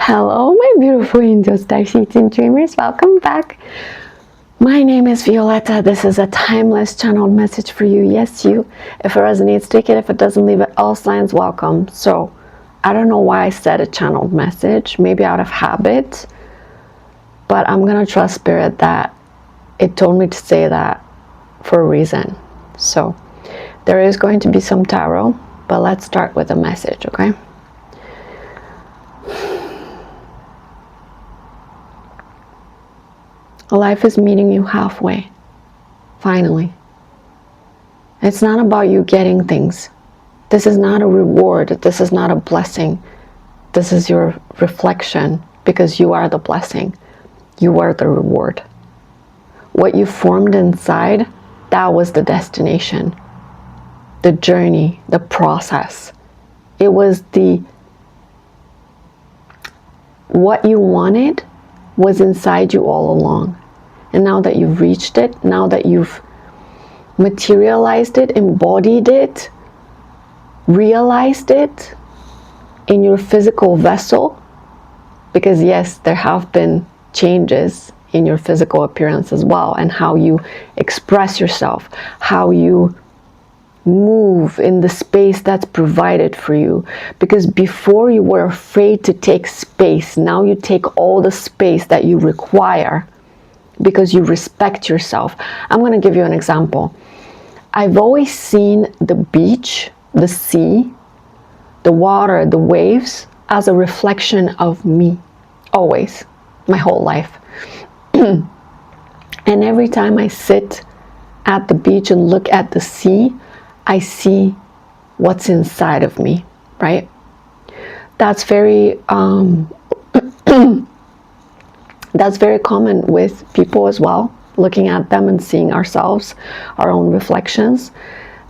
Hello, my beautiful angels, starseeds, and dreamers. Welcome back. My name is Violeta. This is a timeless channeled message for you. Yes, you. If it resonates, take it. If it doesn't, leave it. All signs welcome. So, I don't know why I said a channeled message. Maybe out of habit. But I'm going to trust Spirit that it told me to say that for a reason. So, there is going to be some tarot. But let's start with a message, okay? Life is meeting you halfway, finally. It's not about you getting things. This is not a reward. This is not a blessing. This is your reflection, because you are the blessing. You are the reward. What you formed inside, that was the destination, the journey, the process. It was what you wanted was inside you all along. And now that you've reached it, now that you've materialized it, embodied it, realized it in your physical vessel, because yes, there have been changes in your physical appearance as well, and how you express yourself, how you move in the space that's provided for you. Because before you were afraid to take space, now you take all the space that you require because you respect yourself. I'm going to give you an example. I've always seen the beach, the sea, the water, the waves as a reflection of me. Always, my whole life. And every time I sit at the beach and look at the sea, I see what's inside of me, right? That's very that's very common with people as well, looking at them and seeing ourselves, our own reflections.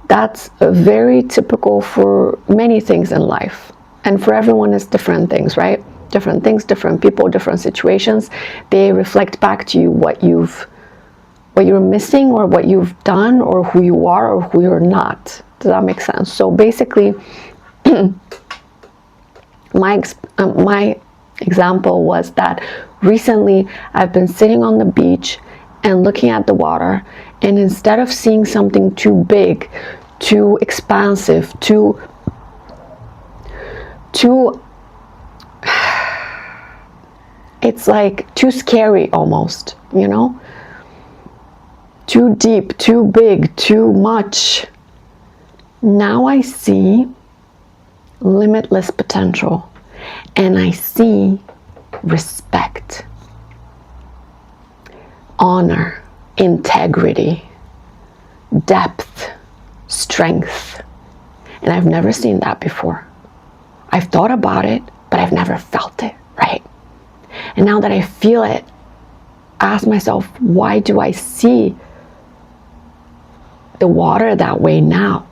That's very typical for many things in life. And for everyone, it's different things, right? Different things, different people, different situations. They reflect back to you what you're missing, or what you've done, or who you are, or who you're not. Does that make sense? So basically, my example was that recently I've been sitting on the beach and looking at the water, and instead of seeing something too big, too expansive, too it's like too scary almost, you know? Too deep, too big, too much. Now I see limitless potential, and I see respect, honor, integrity, depth, strength. And I've never seen that before. I've thought about it, but I've never felt it, right? And now that I feel it, I ask myself, why do I see the water that way now?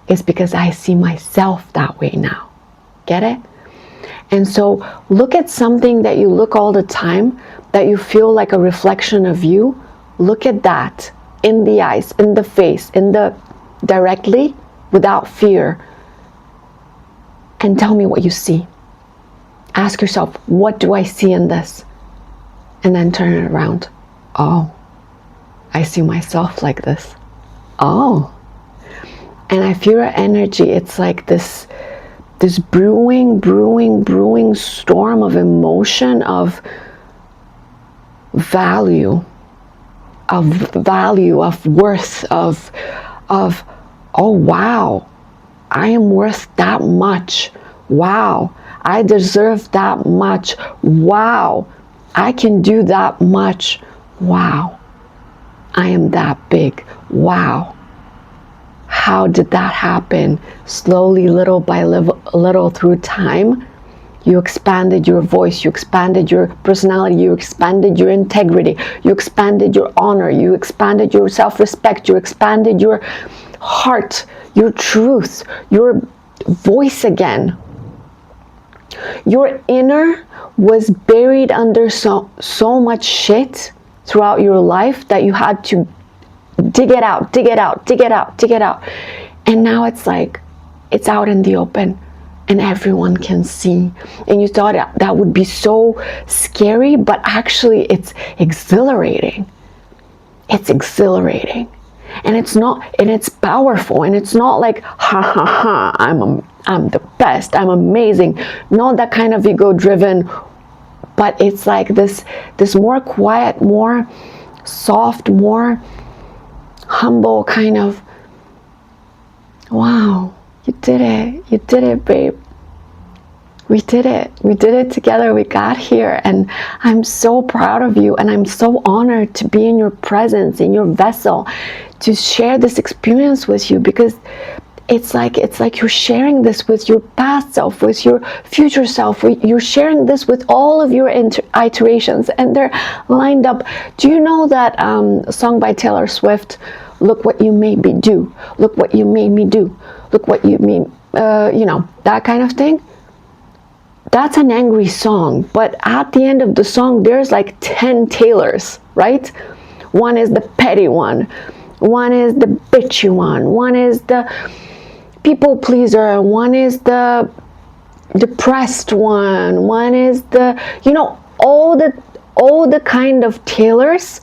It's because I see myself that way now. Get it? And so look at something that you look all the time, that you feel like a reflection of you. Look at that in the eyes, in the face, directly, without fear. And tell me what you see. Ask yourself, what do I see in this? And then turn it around. Oh, I see myself like this. Oh. And I feel your energy. It's like this brewing storm of emotion, of value, of worth, of oh wow, I am worth that much. Wow, I deserve that much. Wow, I can do that much. Wow, I am that big. Wow. How did that happen? Slowly, little by little through time, you expanded your voice, you expanded your personality, you expanded your integrity, you expanded your honor, you expanded your self-respect, you expanded your heart, your truth, your voice again. Your inner was buried under so much shit throughout your life that you had to dig it out. And now it's like, it's out in the open. and everyone can see. And you thought that would be so scary, but actually it's exhilarating. It's exhilarating. And it's not, and it's powerful, and it's not like, ha ha ha, I'm the best, I'm amazing. Not that kind of ego driven, but it's like this more quiet, more soft, more humble kind of, wow, you did it, babe. We did it together, we got here, and I'm so proud of you, and I'm so honored to be in your presence, in your vessel, to share this experience with you, because it's like you're sharing this with your past self, with your future self. You're sharing this with all of your iterations, and they're lined up. Do you know that song by Taylor Swift, "Look what you made me do, look what you made me do, look what you mean," that kind of thing? That's an angry song, but at the end of the song, there's like 10 Taylors, right? One is the petty one is the bitchy one is the people pleaser, one is the depressed one is the, all the kind of Taylors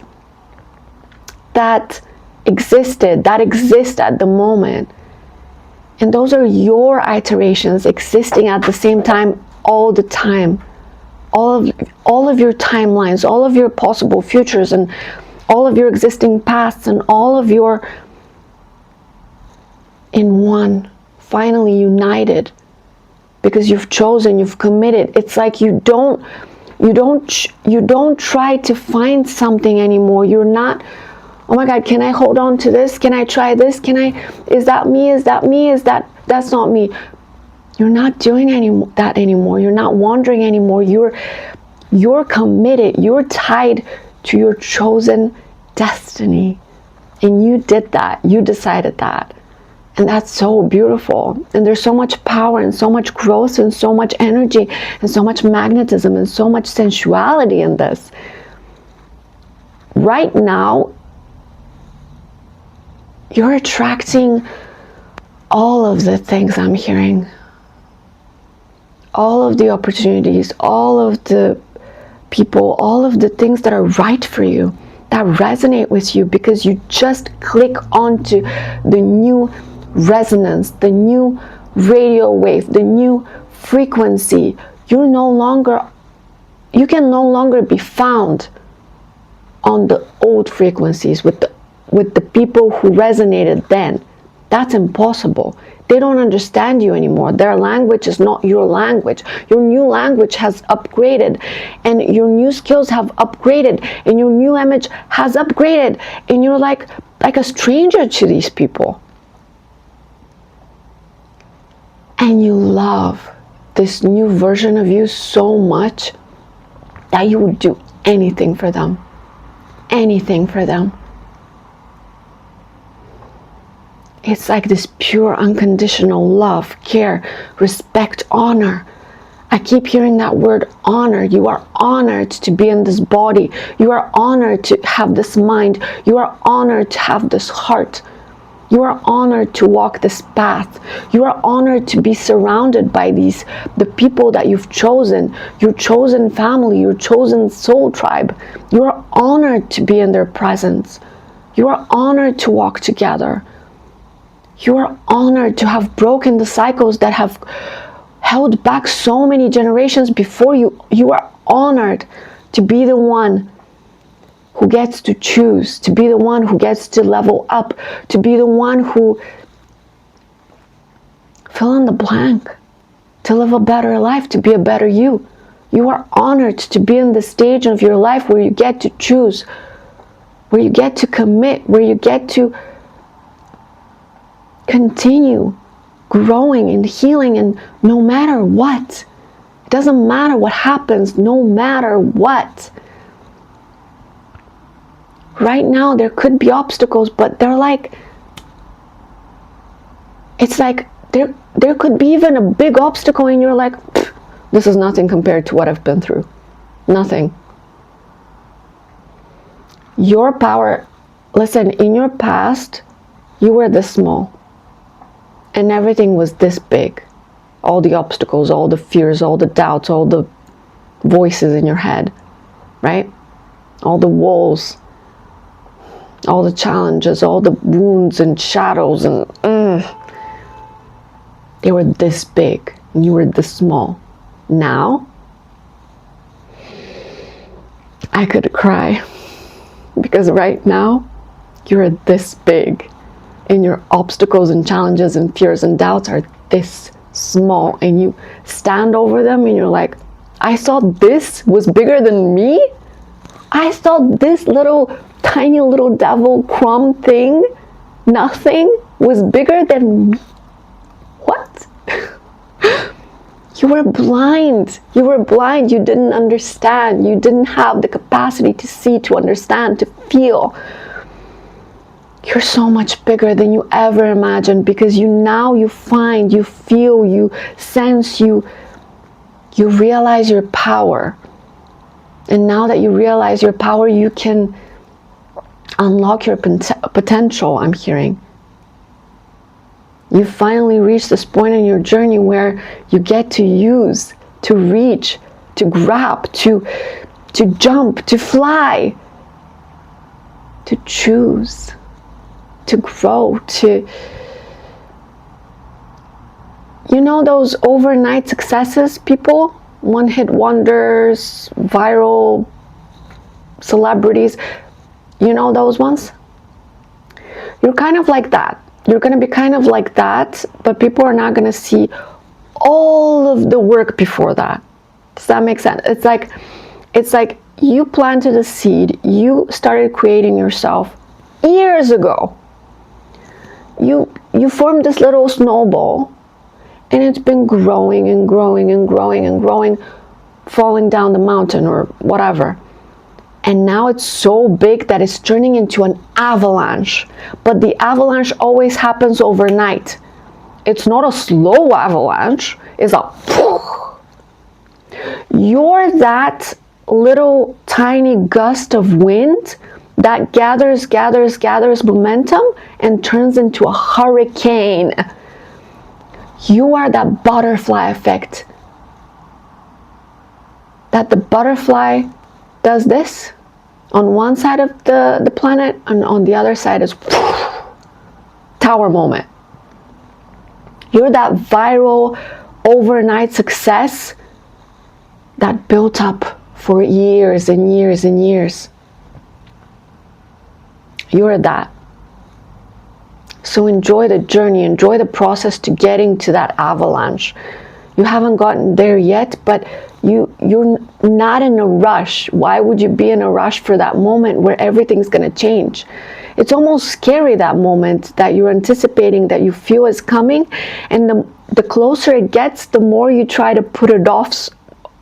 that exist at the moment. And those are your iterations existing at the same time, all the time. All of your timelines, all of your possible futures, and all of your existing pasts, and all of your in one, finally united, because you've chosen, you've committed. It's like you don't try to find something anymore. You're not, oh my God, can I hold on to this? Can I try this? Is that me? That's not me. You're not doing that anymore. You're not wandering anymore. You're committed. You're tied to your chosen destiny. And you did that. You decided that. And that's so beautiful. And there's so much power, and so much growth, and so much energy, and so much magnetism, and so much sensuality in this. Right now, you're attracting all of the things I'm hearing. All of the opportunities, all of the people, all of the things that are right for you, that resonate with you, because you just click onto the new resonance, the new radio wave, the new frequency. You can no longer be found on the old frequencies with the people who resonated then. That's impossible. They don't understand you anymore. Their language is not your language. Your new language has upgraded, and your new skills have upgraded, and your new image has upgraded, and you're like a stranger to these people. And you love this new version of you so much that you would do anything for them. Anything for them. It's like this pure, unconditional love, care, respect, honor. I keep hearing that word, honor. You are honored to be in this body. You are honored to have this mind. You are honored to have this heart. You are honored to walk this path. You are honored to be surrounded by the people that you've chosen, your chosen family, your chosen soul tribe. You are honored to be in their presence. You are honored to walk together. You are honored to have broken the cycles that have held back so many generations before you. You are honored to be the one who gets to choose, to be the one who gets to level up, to be the one who fill in the blank, to live a better life, to be a better you. You are honored to be in the stage of your life where you get to choose, where you get to commit, where you get to continue growing and healing, and no matter what. It doesn't matter what happens, no matter what. Right now there could be obstacles, but they're like, it's like there could be even a big obstacle and you're like, this is nothing compared to what I've been through. Nothing. Your power, listen, in your past, you were this small and everything was this big. all the obstacles, all the fears, all the doubts, all the voices in your head, right? All the walls, all the challenges, all the wounds and shadows, and they were this big and you were this small. Now, I could cry because right now you're this big and your obstacles and challenges and fears and doubts are this small, and you stand over them and you're like, I thought this was bigger than me? I thought this little tiny little devil crumb thing, nothing, was bigger than me? What? You were blind. You were blind. You didn't understand. You didn't have the capacity to see, to understand, to feel. You're so much bigger than you ever imagined, because you find, you feel, you sense, you realize your power. And now that you realize your power, you can unlock your potential, I'm hearing. You finally reach this point in your journey where you get to use, to reach, to grab, to jump, to fly, to choose, to grow, to, you know, those overnight successes, people, one-hit wonders, viral celebrities, you know those ones? You're kind of like that. You're going to be kind of like that, but people are not going to see all of the work before that. Does that make sense? It's like you planted a seed, you started creating yourself years ago. You formed this little snowball, and it's been growing and growing and growing and growing, falling down the mountain or whatever. And now it's so big that it's turning into an avalanche. But the avalanche always happens overnight. It's not a slow avalanche. It's a... You're that little tiny gust of wind that gathers momentum and turns into a hurricane. You are that butterfly effect. That the butterfly does this on one side of the planet, and on the other side is tower moment. You're that viral overnight success that built up for years and years and years. You're that. So enjoy the journey, enjoy the process to getting to that avalanche. You haven't gotten there yet, but you're not in a rush. Why would you be in a rush for that moment where everything's going to change? It's almost scary, that moment that you're anticipating, that you feel is coming, and the closer it gets, the more you try to put it off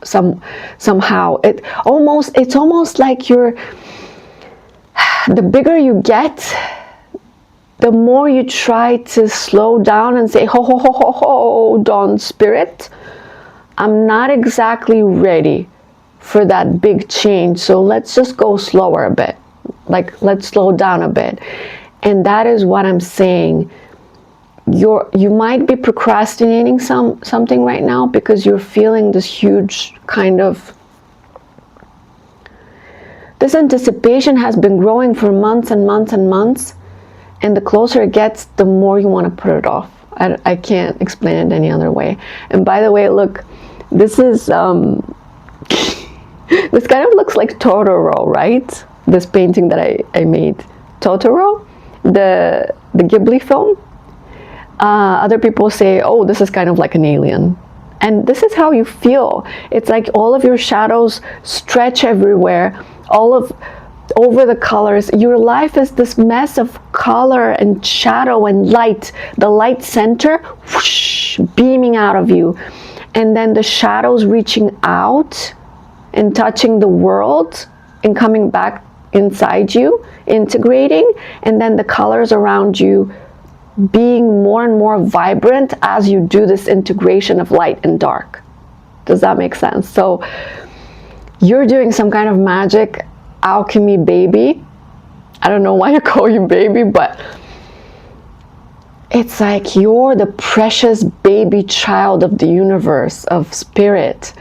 somehow. It's almost like the bigger you get, the more you try to slow down and say, hold on, spirit, I'm not exactly ready for that big change, so let's just go slower a bit. Like, let's slow down a bit. And that is what I'm saying. You might be procrastinating something right now because you're feeling this huge kind of... This anticipation has been growing for months and months and months. And the closer it gets, the more you want to put it off. I can't explain it any other way. And by the way, look, this is... this kind of looks like Totoro, right? This painting that I made. Totoro, the Ghibli film. Other people say, oh, this is kind of like an alien. And this is how you feel. It's like all of your shadows stretch everywhere. Over the colors. Your life is this mess of color and shadow and light. The light center, whoosh, beaming out of you. And then the shadows reaching out and touching the world and coming back inside you, integrating. And then the colors around you being more and more vibrant as you do this integration of light and dark. Does that make sense? So you're doing some kind of magic alchemy, baby. I don't know why I call you baby, but It's like you're the precious baby child of the universe, of spirit.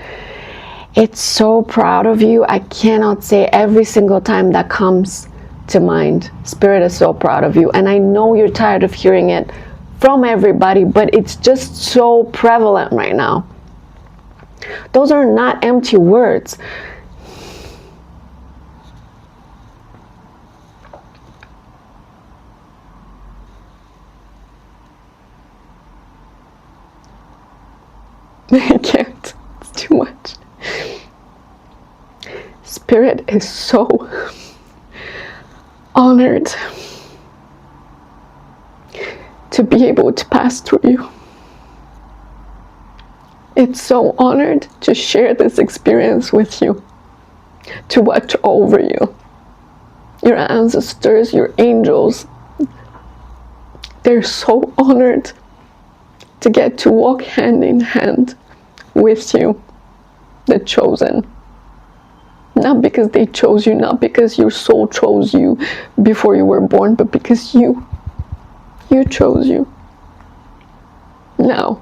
It's so proud of you. I cannot say every single time that comes to mind. Spirit is so proud of you. And I know you're tired of hearing it from everybody, but it's just so prevalent right now. Those are not empty words. I can't. It's too much. Spirit is so honored to be able to pass through you. It's so honored to share this experience with you, to watch over you. Your ancestors, your angels, they're so honored to get to walk hand in hand with you, the chosen. Not because they chose you, not because your soul chose you before you were born, but because you chose you. Now,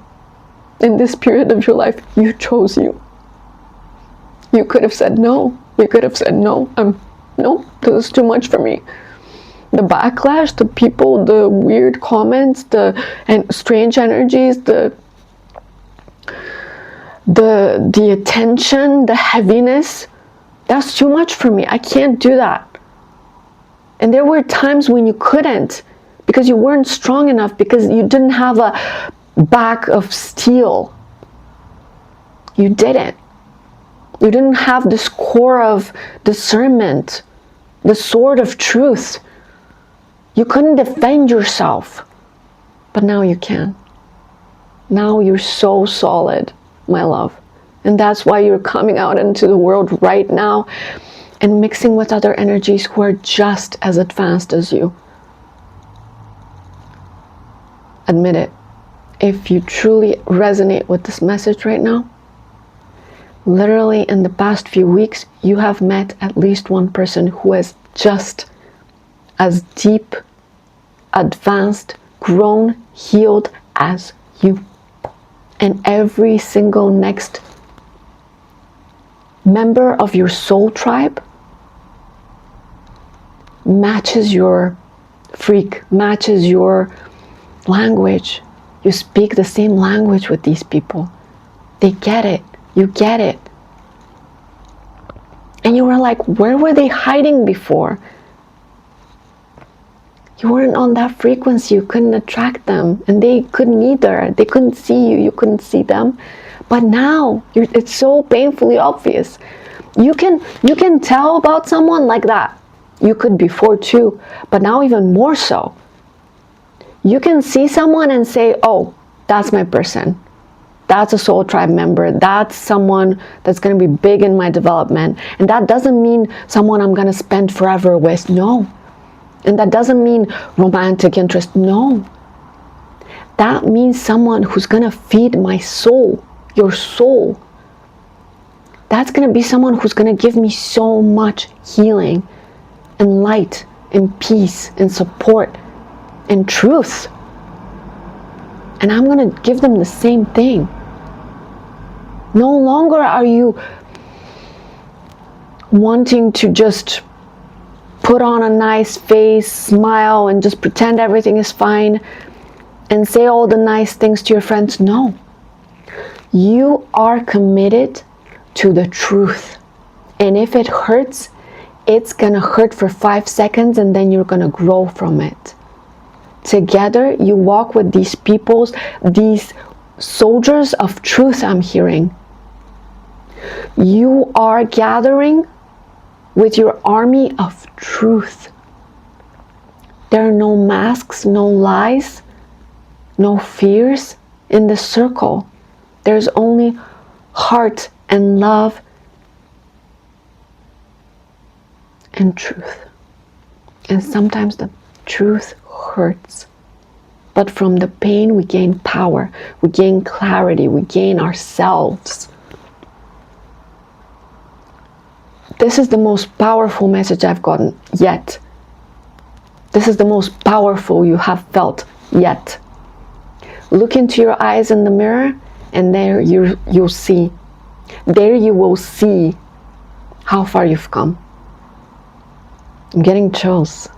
in this period of your life, you chose you. You could have said no. You could have said no. No, this is too much for me. The backlash, the people, the weird comments, and strange energies, the attention, the heaviness, that's too much for me. I can't do that. And there were times when you couldn't, because you weren't strong enough, because you didn't have a back of steel. You didn't. You didn't have this core of discernment, the sword of truth. You couldn't defend yourself. But now you can. Now you're so solid, my love. And that's why you're coming out into the world right now and mixing with other energies who are just as advanced as you. Admit it. If you truly resonate with this message right now, literally in the past few weeks, you have met at least one person who is just as deep, advanced, grown, healed as you. And every single next member of your soul tribe matches your freak, matches your language. You speak the same language with these people. They get it. You get it. And you were like, where were they hiding before? You weren't on that frequency. You couldn't attract them. And they couldn't either. They couldn't see you. You couldn't see them. But now, it's so painfully obvious. You can tell about someone like that. You could before too. But now even more so. You can see someone and say, oh, that's my person. That's a soul tribe member. That's someone that's going to be big in my development. And that doesn't mean someone I'm going to spend forever with. No. And that doesn't mean romantic interest. No. That means someone who's going to feed my soul, your soul. That's going to be someone who's going to give me so much healing and light and peace and support and truth. And I'm going to give them the same thing. No longer are you wanting to just put on a nice face, smile, and just pretend everything is fine and say all the nice things to your friends. No. You are committed to the truth. And if it hurts, it's going to hurt for 5 seconds and then you're going to grow from it. Together, you walk with these peoples, these soldiers of truth I'm hearing. You are gathering with your army of truth. There are no masks, no lies, no fears in the circle. There's only heart and love and truth. And sometimes the truth hurts. But from the pain, we gain power, we gain clarity, we gain ourselves. This is the most powerful message I've gotten yet. This is the most powerful you have felt yet. Look into your eyes in the mirror, and there you'll see. There you will see how far you've come. I'm getting chills.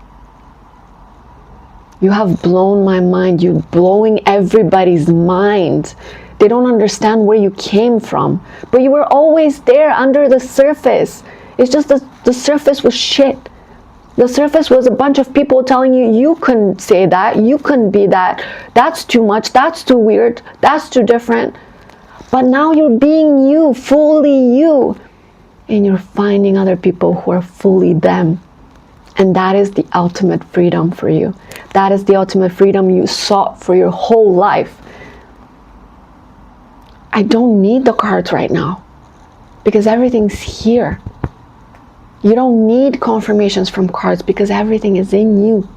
You have blown my mind. You're blowing everybody's mind. They don't understand where you came from. But you were always there under the surface. It's just the surface was shit. The surface was a bunch of people telling you, you couldn't say that, you couldn't be that, that's too much, that's too weird, that's too different. But now you're being you, fully you. And you're finding other people who are fully them. And that is the ultimate freedom for you. That is the ultimate freedom you sought for your whole life. I don't need the cards right now because everything's here. You don't need confirmations from cards because everything is in you.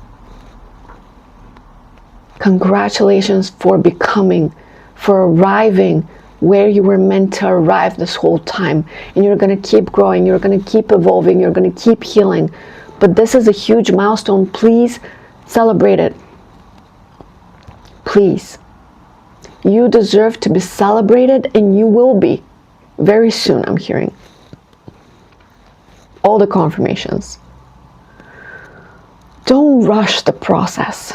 Congratulations for becoming, for arriving where you were meant to arrive this whole time. And you're going to keep growing, you're going to keep evolving, you're going to keep healing. But this is a huge milestone. Please celebrate it. Please. You deserve to be celebrated, and you will be very soon, I'm hearing. All the confirmations. Don't rush the process.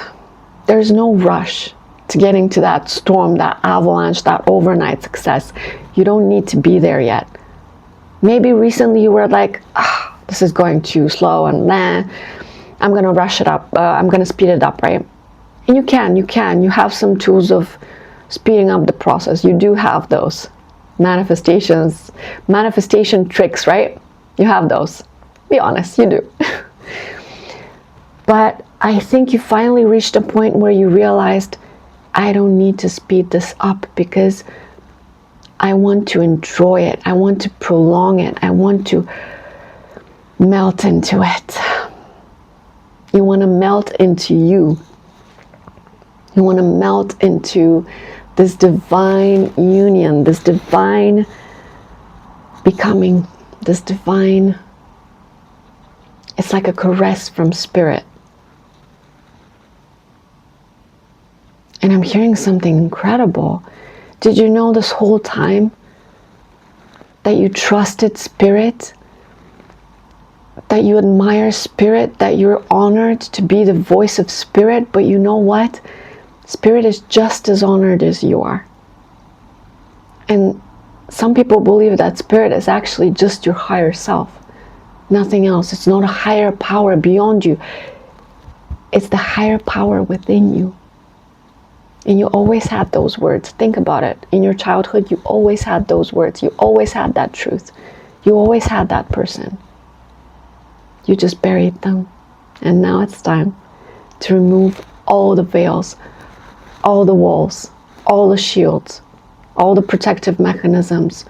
There's no rush to getting to that storm, that avalanche, that overnight success. You don't need to be there yet. Maybe recently you were like, this is going too slow, and I'm going to rush it up. I'm going to speed it up, right? And you can. You have some tools of speeding up the process. You do have those manifestation tricks, right? You have those. Be honest, you do. But I think you finally reached a point where you realized, I don't need to speed this up because I want to enjoy it. I want to prolong it. I want to melt into it. You want to melt into you. You want to melt into this divine union, this divine becoming, this divine, it's like a caress from spirit. And I'm hearing something incredible. Did you know this whole time that you trusted spirit, that you admire spirit, that you're honored to be the voice of spirit? But you know what? Spirit is just as honored as you are. And some people believe that spirit is actually just your higher self. Nothing else. It's not a higher power beyond you. It's the higher power within you. And you always had those words. Think about it. In your childhood, you always had those words. You always had that truth. You always had that person. You just buried them. And now it's time to remove all the veils, all the walls, all the shields, all the protective mechanisms,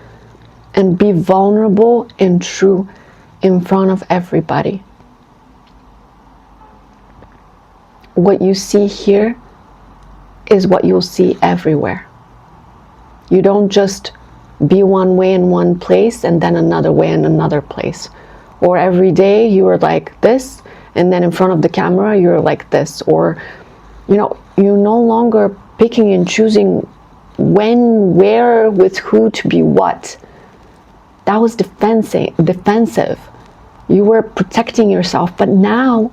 and be vulnerable and true in front of everybody. What you see here is what you'll see everywhere. You don't just be one way in one place and then another way in another place. Or every day you are like this, and then in front of the camera you're like this. Or, you're no longer picking and choosing when, where, with who to be what. That was defensive. You were protecting yourself, but now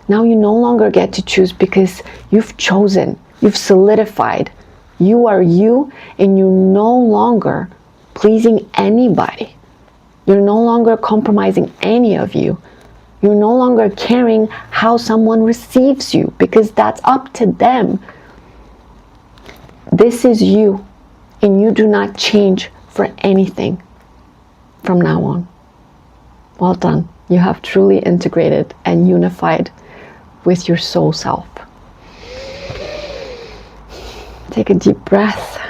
you no longer get to choose because you've chosen, you've solidified. You are you, and you're no longer pleasing anybody. You're no longer compromising any of you. You're no longer caring how someone receives you because that's up to them. This is you, and you do not change for anything from now on. Well done. You have truly integrated and unified with your soul self. Take a deep breath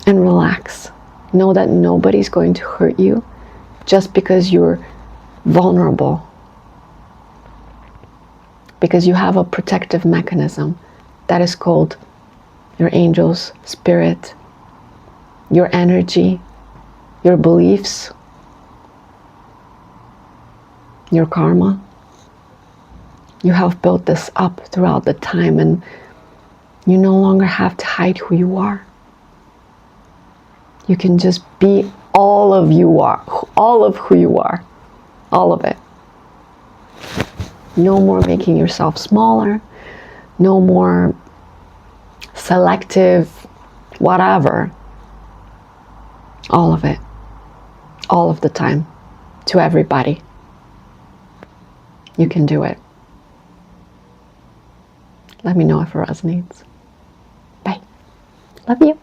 and relax. Know that nobody's going to hurt you just because you're vulnerable. Because you have a protective mechanism that is called your angels, spirit, your energy, your beliefs, your karma. You have built this up throughout the time, and You no longer have to hide who you are. You can just be all of you are, all of who you are, all of it. No more making yourself smaller, no more selective, whatever. All of it, all of the time, to everybody. You can do it. Let me know if it resonates. Bye. Love you.